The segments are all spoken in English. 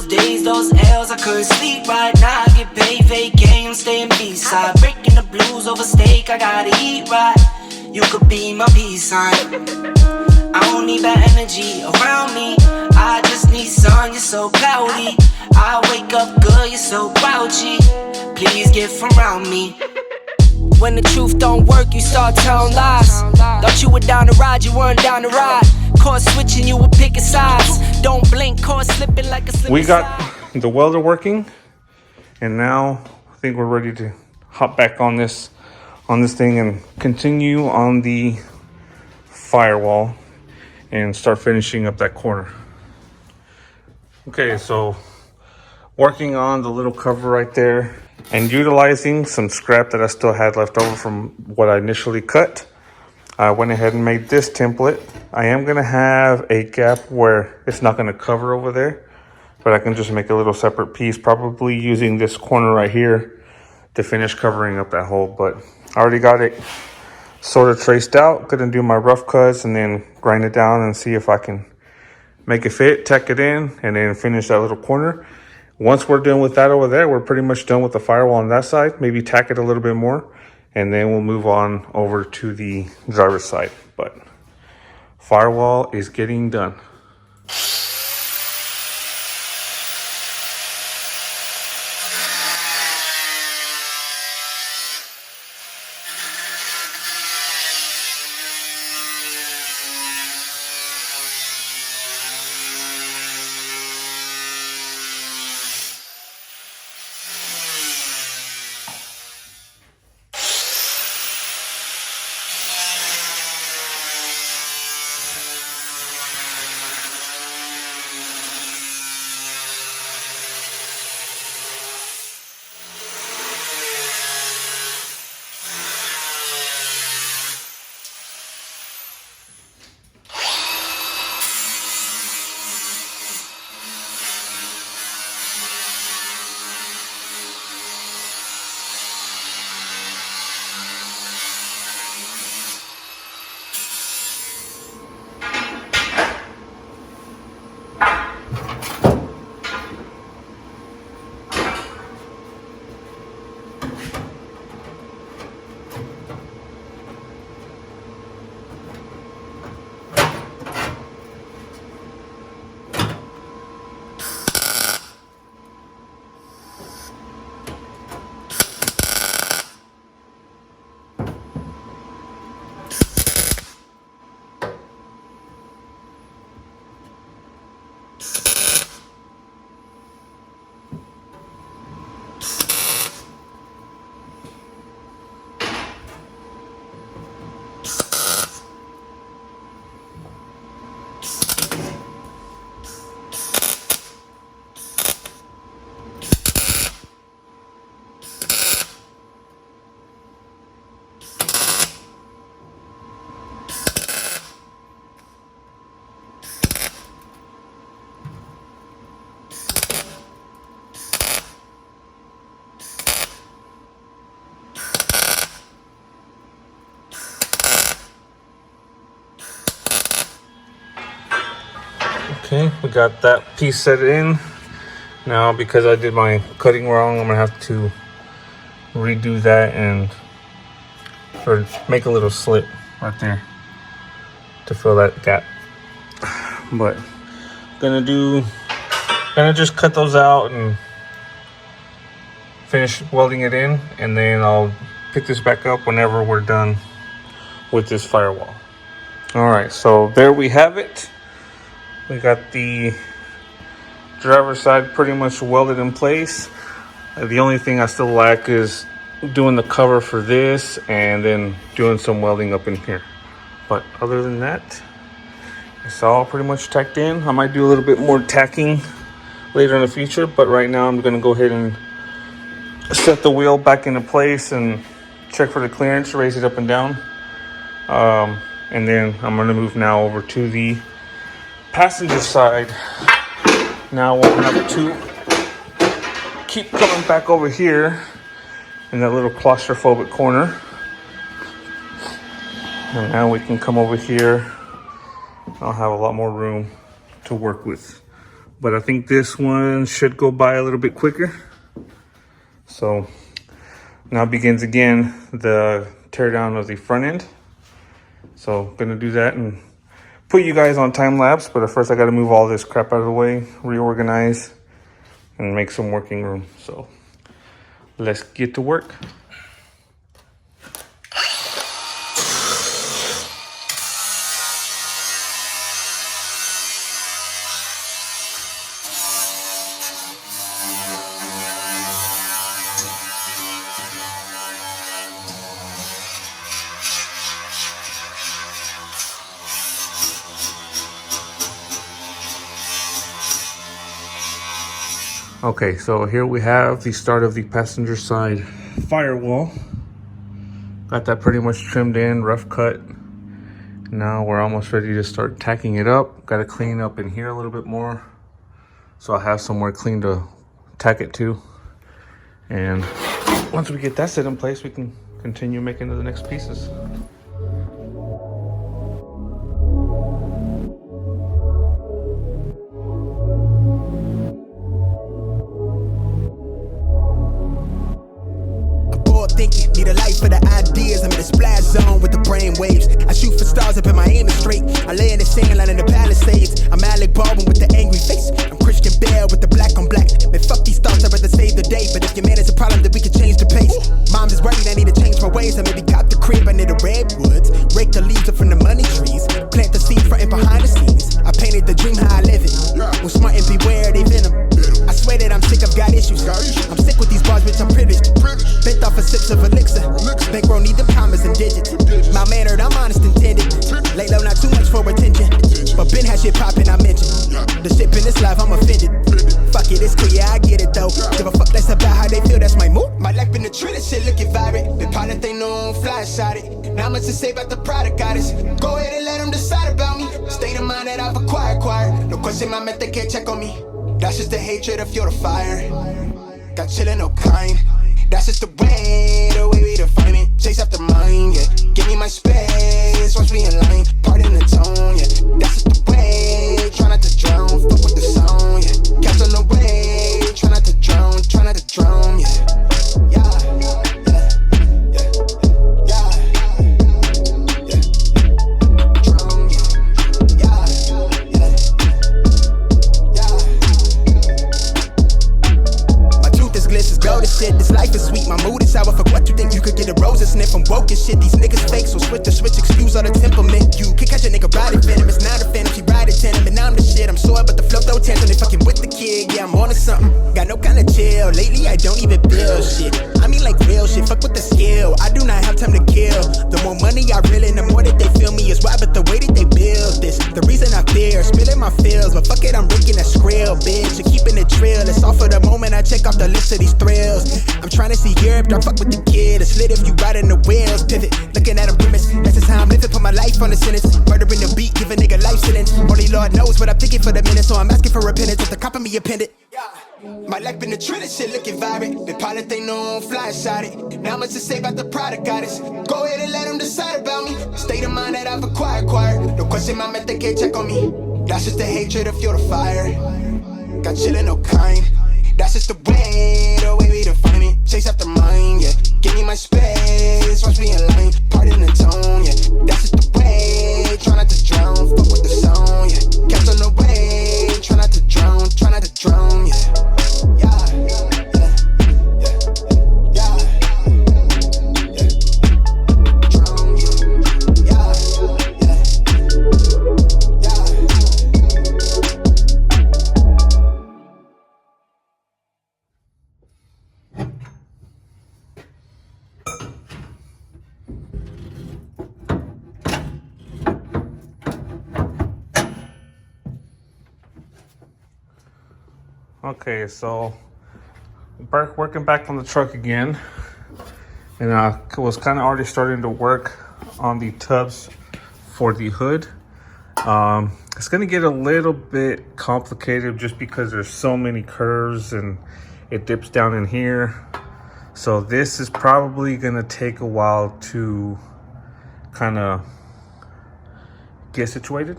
those days, those L's, I couldn't sleep right now. I get paid, vacay, I'm staying B-side. Breaking the blues over steak, I gotta eat right. You could be my peace sign. I don't need bad energy around me. I just need sun, you're so cloudy. I wake up good, you're so grouchy. Please get from around me. When the truth don't work, you start telling lies. Thought you were down to ride, you weren't down to ride. Caught switching, you were picking sides. Don't blink, caught slipping like a slip. We got the welder working, and now I think we're ready to hop back on this thing and continue on the firewall and start finishing up that corner. Okay, so working on the little cover right there and utilizing some scrap that I still had left over from what I initially cut. I went ahead and made this template. I am gonna have a gap where it's not gonna cover over there, but I can just make a little separate piece, probably using this corner right here to finish covering up that hole. But I already got it sort of traced out. Gonna do my rough cuts and then grind it down and see if I can make it fit, tack it in, and then finish that little corner. Once we're done with that over there, we're pretty much done with the firewall on that side. Maybe tack it a little bit more, and then we'll move on over to the driver's side. But firewall is getting done. Okay, we got that piece set in. Now, because I did my cutting wrong, I'm gonna have to redo that or make a little slit right there to fill that gap. But gonna just cut those out and finish welding it in, and then I'll pick this back up whenever we're done with this firewall. All right, so there we have it. We got the driver's side pretty much welded in place. The only thing I still lack is doing the cover for this and then doing some welding up in here. But other than that, it's all pretty much tacked in. I might do a little bit more tacking later in the future, but right now I'm gonna go ahead and set the wheel back into place and check for the clearance, raise it up and down. And then I'm gonna move now over to the passenger side. Now I won't have to keep coming back over here in that little claustrophobic corner. And now we can come over here. I'll have a lot more room to work with but I think this one should go by a little bit quicker. So now begins again the teardown of the front end. So gonna do that and put you guys on time lapse, but at first I gotta move all this crap out of the way, reorganize, and make some working room. So let's get to work. Okay, so here we have the start of the passenger side firewall. Got that pretty much trimmed in, rough cut. Now we're almost ready to start tacking it up. Got to clean up in here a little bit more, so I'll have somewhere clean to tack it to. And once we get that set in place, we can continue making the next pieces. Need a life for the ideas. I'm in a splash zone with the brain waves. I shoot for stars up in my aim is straight. I lay in the sand line in the Palisades. I'm Alec Baldwin with the angry face. I'm Christian Bale with the black on black. Man, fuck these thoughts, I'd rather save the day. But if your man is a problem, then we can change the pace. Mom's is worried, I need to change my ways. I maybe cop the crib, I need the redwoods. Rake the leaves up from the money trees. Plant the seed front and behind the scenes. I painted the dream how I live it. Was smart and beware they venom. I swear that I'm sick, I've got issues. I'm sick with these bars, bitch, I'm privileged. Bent off a sips of elixir. Bankroll need them commas and digits. My mannered, I'm honest intended. Lay low, not too much for attention. But Ben has shit poppin', I mentioned. The shit in this life, I'm offended. Fuck it, it's cool, yeah, I get it though. Give a fuck less about how they feel, that's my mood. My life been a trend, shit looking vibrant. The pilot they know, fly shot it. Not much to say about the product, goddess. Go ahead and let them decide about me. State of mind that I've acquired. No question, my method can't check on me. That's just the hatred to fuel the fire. Got chillin', no kind. That's just the way we define it. Chase after mine, yeah. Give me my space, watch me in line. Pardon the tone, yeah. That's just the way. Try not to drown, fuck with the sound, yeah. Catch on the way, try not to drown, yeah. Yeah, yeah, yeah, yeah, yeah. Drown, yeah, yeah, yeah. My tooth is gliss, is gold as shit. This life is sweet, my mood is sour. Fuck what you think, you could get a rose and sniff. I'm woke as shit, these niggas fake, so switch the switch, excuse all the temperament. You can catch a nigga riding venom, it's not a phantom, she riding tandem. And I'm the shit, I'm sore, but the flow throw tantrum. They fucking with the kid, yeah, I'm on to something. Got no kind of chill, lately I don't even build shit. I mean like real shit, fuck with the skill. I do not have time to kill. The more money I reel in, the more that they feel me is why, but the way that they build this. The reason I fear, spilling my feels, but fuck it, I'm breaking that skrill, bitch. And keeping it trill, it's all for the moment I check off the list of these thrills. I'm trying to see Europe, don't fuck with the kid. It's lit if you riding the wheels, pivot. Looking at a grimace, that's just how I'm living, put my life on the sentence. Murdering the beat, give a nigga life sentence. Only Lord knows what I'm thinking for the minute, so I'm asking for repentance. If the cop of me appended. My life been a trend, shit looking vibrant. The pilot they know, fly shot it. Not much to say about the product, goddess. Go ahead and let them decide about me. State of mind that I've acquired. No question, my method can't check on me. That's just the hatred to fuel the fire. Got chillin', no kind. That's just the way we define it. Chase after mine, yeah. Give me my space, watch me in line. Pardon the tone, yeah. That's just the way. Try not to drown, fuck with the sound, yeah. Catch on the way, try not to drown, yeah. Yeah, yeah, yeah, yeah, yeah. Drown, yeah, Okay, so working back on the truck again, and I was kind of already starting to work on the tubs for the hood. It's gonna get a little bit complicated just because there's so many curves and it dips down in here. So this is probably gonna take a while to kind of get situated.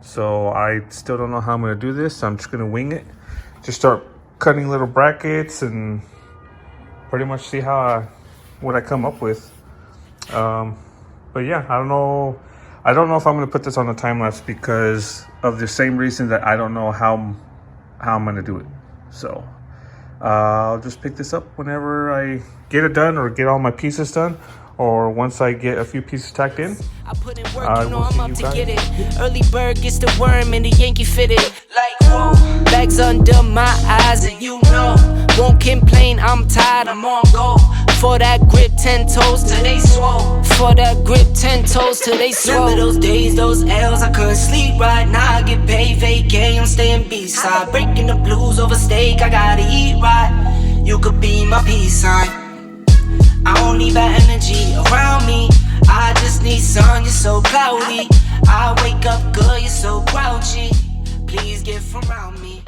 So I still don't know how I'm gonna do this. I'm just gonna wing it. Just start cutting little brackets and pretty much see what I come up with. But yeah, I don't know if I'm gonna put this on a time lapse because of the same reason that I don't know how I'm gonna do it. So I'll just pick this up whenever I get it done or get all my pieces done, or once I get a few pieces tacked in. I put in work, you know I'm up to get it. Early bird gets the worm and the Yankee fitted. Like, whoa, bags under my eyes and you know, won't complain, I'm tired, I'm on go. For that grip, 10 toes till they swole. For that grip, 10 toes till they swole. Remember those days, those L's, I couldn't sleep right. Now I get paid, vacay, I'm staying B-side. Breaking the blues over steak, I gotta eat right. You could be my peace sign. I don't need bad energy around me. I just need sun, you're so cloudy. I wake up good, you're so grouchy. Please get from around me.